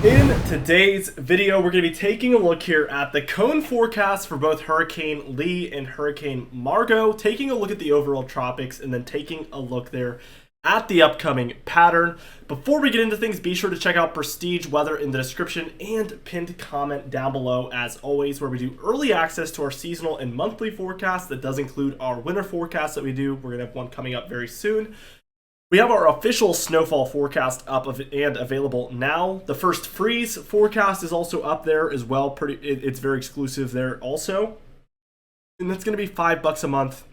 In today's video, we're going to be taking a look here at the cone forecast for both Hurricane Lee and Hurricane Margot, taking a look at the overall tropics, and then taking a look there at the upcoming pattern. Before we get into things, be sure to check out Prestige Weather in the description and pinned comment down below, as always, where we do early access to our seasonal and monthly forecasts. That does include our winter forecast that we do. We're going to have one coming up very soon. We have our official snowfall forecast up and available now. The first freeze forecast is also up there as well. It's very exclusive there also. And that's going to be $5 a month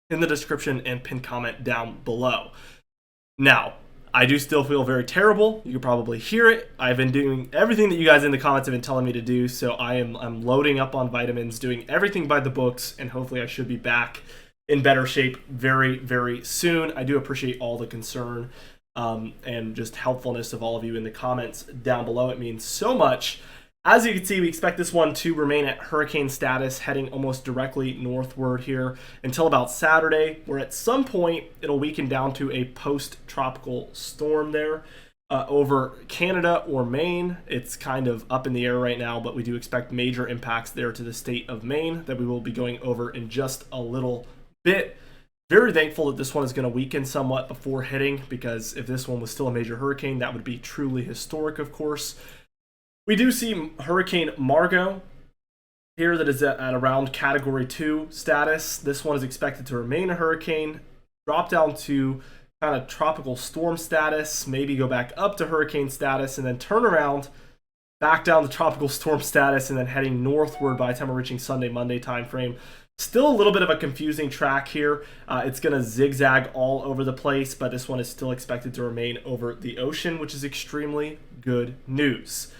in the description and pinned comment down below. Now, I do still feel very terrible. You can probably hear it. I've been doing everything that you guys in the comments have been telling me to do. So I'm loading up on vitamins, doing everything by the books, and hopefully I should be back in better shape very, very soon. I do appreciate all the concern and just helpfulness of all of you in the comments down below. It means so much. As you can see, we expect this one to remain at hurricane status, heading almost directly northward here until about Saturday, where at some point it'll weaken down to a post-tropical storm there over Canada or Maine. It's kind of up in the air right now, but we do expect major impacts there to the state of Maine that we will be going over in just a little bit. Very thankful that this one is going to weaken somewhat before hitting, because if this one was still a major hurricane, that would be truly historic, of course. We do see Hurricane Margot here that is at around Category 2 status. This one is expected to remain a hurricane, drop down to kind of tropical storm status, maybe go back up to hurricane status, and then turn around back down to tropical storm status, and then heading northward by the time we're reaching Sunday, Monday timeframe. Still a little bit of a confusing track here. It's going to zigzag all over the place, but this one is still expected to remain over the ocean, which is extremely good news.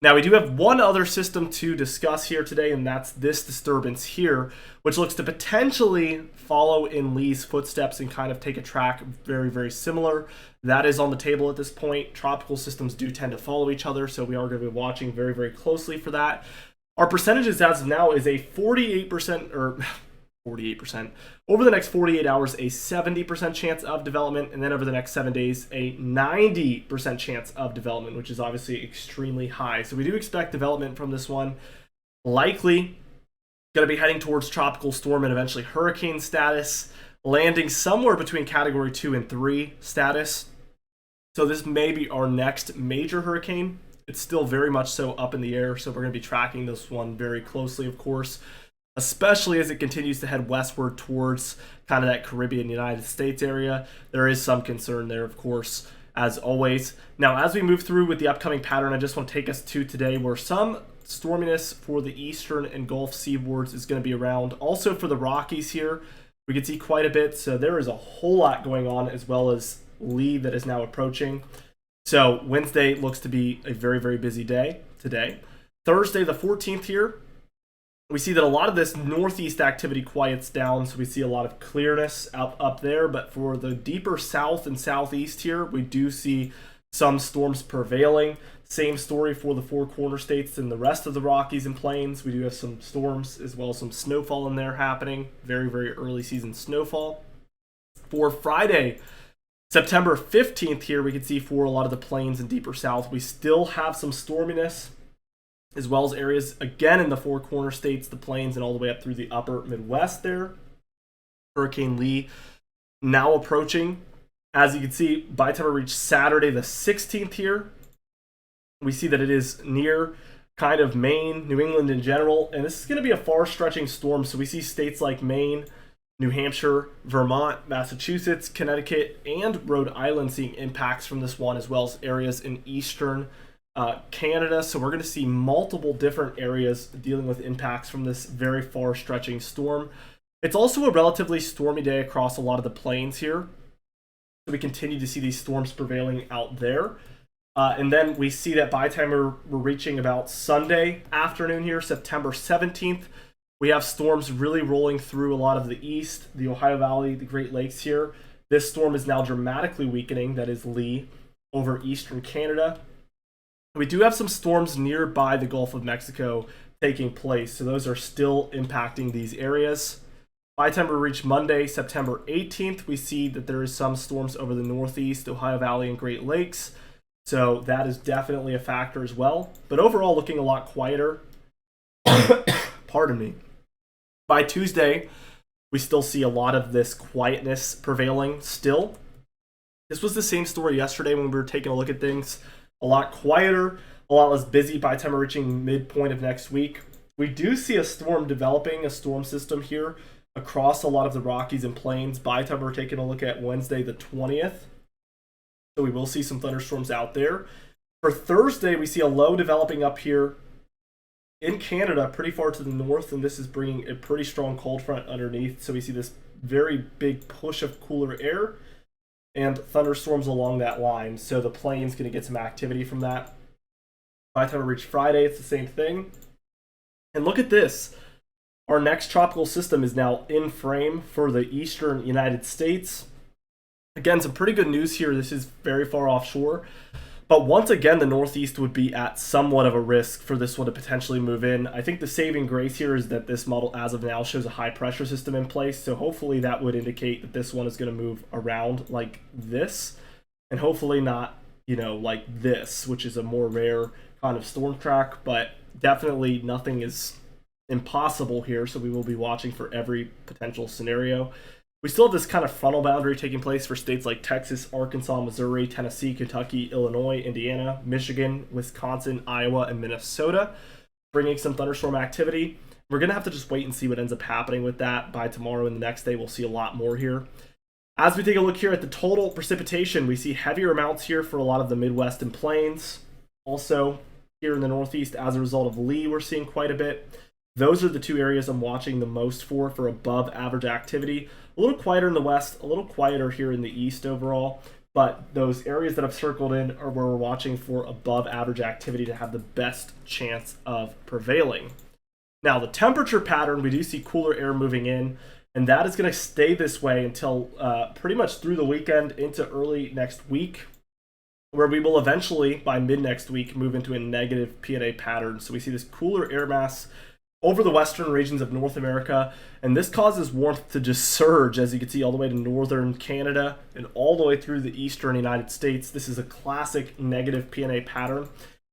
Now, we do have one other system to discuss here today, and that's this disturbance here, which looks to potentially follow in Lee's footsteps and kind of take a track very, very similar. That is on the table at this point. Tropical systems do tend to follow each other, so we are going to be watching very, very closely for that. Our percentages as of now is a 48%, or 48%. Over the next 48 hours, a 70% chance of development, and then over the next 7 days, a 90% chance of development, which is obviously extremely high. So we do expect development from this one. Likely going to be heading towards tropical storm and eventually hurricane status, landing somewhere between Category 2 and 3 status. So this may be our next major hurricane. It's still very much so up in the air, so we're going to be tracking this one very closely, of course, especially as it continues to head westward towards kind of that Caribbean United States area. There is some concern there, of course, as always. Now, as we move through with the upcoming pattern, I just want to take us to today, where some storminess for the eastern and Gulf seaboards is going to be around. Also for the Rockies here, we can see quite a bit, so there is a whole lot going on, as well as Lee that is now approaching. So Wednesday looks to be a very, very busy day today. Thursday, the 14th here, we see that a lot of this northeast activity quiets down, so we see a lot of clearness up there. But for the deeper south and southeast here, we do see some storms prevailing. Same story for the Four Corner States and the rest of the Rockies and Plains. We do have some storms as well as some snowfall in there happening. Very, very early season snowfall. For Friday, September 15th here, we can see for a lot of the plains and deeper south, we still have some storminess, as well as areas, again, in the Four Corner States, the plains, and all the way up through the upper Midwest there. Hurricane Lee now approaching. As you can see, by the time we reach Saturday the 16th here, we see that it is near kind of Maine, New England in general, and this is going to be a far-stretching storm, so we see states like Maine, New Hampshire, Vermont, Massachusetts, Connecticut, and Rhode Island seeing impacts from this one, as well as areas in eastern Canada. So we're going to see multiple different areas dealing with impacts from this very far-stretching storm. It's also a relatively stormy day across a lot of the plains here. So we continue to see these storms prevailing out there. And then we see that by the time we're reaching about Sunday afternoon here, September 17th, we have storms really rolling through a lot of the east, the Ohio Valley, the Great Lakes here. This storm is now dramatically weakening, that is Lee, over eastern Canada. We do have some storms nearby the Gulf of Mexico taking place, so those are still impacting these areas. By the time we reach Monday, September 18th, we see that there is some storms over the Northeast, Ohio Valley, and Great Lakes. So that is definitely a factor as well. But overall, looking a lot quieter. Pardon me. By Tuesday, we still see a lot of this quietness prevailing still. This was the same story yesterday when we were taking a look at things. A lot quieter, a lot less busy by the time we're reaching midpoint of next week. We do see a storm developing, a storm system here across a lot of the Rockies and Plains by the time we're taking a look at Wednesday the 20th. So we will see some thunderstorms out there. For Thursday, we see a low developing up here in Canada, pretty far to the north, and this is bringing a pretty strong cold front underneath. So we see this very big push of cooler air and thunderstorms along that line. So the plain's going to get some activity from that. By the time we reach Friday, it's the same thing. And look at this. Our next tropical system is now in frame for the eastern United States. Again, some pretty good news here. This is very far offshore. But once again, the Northeast would be at somewhat of a risk for this one to potentially move in. I think the saving grace here is that this model, as of now, shows a high pressure system in place. So hopefully that would indicate that this one is going to move around like this. And hopefully not, like this, which is a more rare kind of storm track. But definitely nothing is impossible here. So we will be watching for every potential scenario. We still have this kind of frontal boundary taking place for states like Texas, Arkansas, Missouri, Tennessee, Kentucky, Illinois, Indiana, Michigan, Wisconsin, Iowa, and Minnesota, bringing some thunderstorm activity. We're going to have to just wait and see what ends up happening with that. By tomorrow and the next day, we'll see a lot more here. As we take a look here at the total precipitation, we see heavier amounts here for a lot of the Midwest and Plains. Also, here in the Northeast, as a result of Lee, we're seeing quite a bit. Those are the two areas I'm watching the most for above average activity. A little quieter in the west, a little quieter here in the east overall, but those areas that I've circled in are where we're watching for above average activity to have the best chance of prevailing. Now, the temperature pattern, we do see cooler air moving in, and that is going to stay this way until pretty much through the weekend into early next week, where we will eventually, by mid next week, move into a negative P&A pattern. So we see this cooler air mass over the western regions of North America, and this causes warmth to just surge, as you can see, all the way to northern Canada and all the way through the eastern United States. This is a classic negative P&A pattern.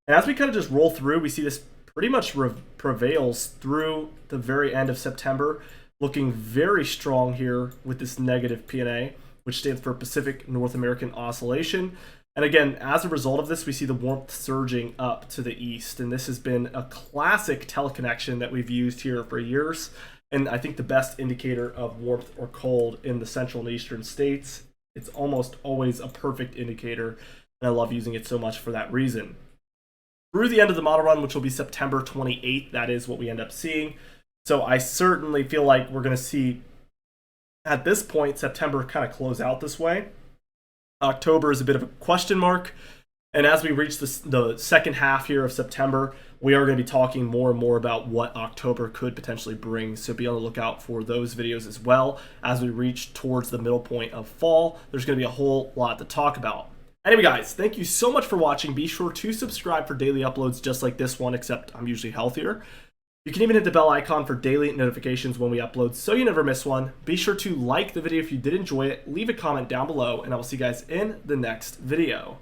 And as we kind of just roll through, we see this pretty much prevails through the very end of September, looking very strong here with this negative P&A, which stands for Pacific North American Oscillation. And again, as a result of this, we see the warmth surging up to the east. And this has been a classic teleconnection that we've used here for years. And I think the best indicator of warmth or cold in the central and eastern states. It's almost always a perfect indicator. And I love using it so much for that reason. Through the end of the model run, which will be September 28th, that is what we end up seeing. So I certainly feel like we're going to see, at this point, September kind of close out this way. October is a bit of a question mark. And as we reach the second half here of September, we are going to be talking more and more about what October could potentially bring. So be on the lookout for those videos as well. As we reach towards the middle point of fall, there's going to be a whole lot to talk about. Anyway, guys, thank you so much for watching. Be sure to subscribe for daily uploads just like this one, except I'm usually healthier. You can even hit the bell icon for daily notifications when we upload so you never miss one. Be sure to like the video if you did enjoy it, leave a comment down below, and I will see you guys in the next video.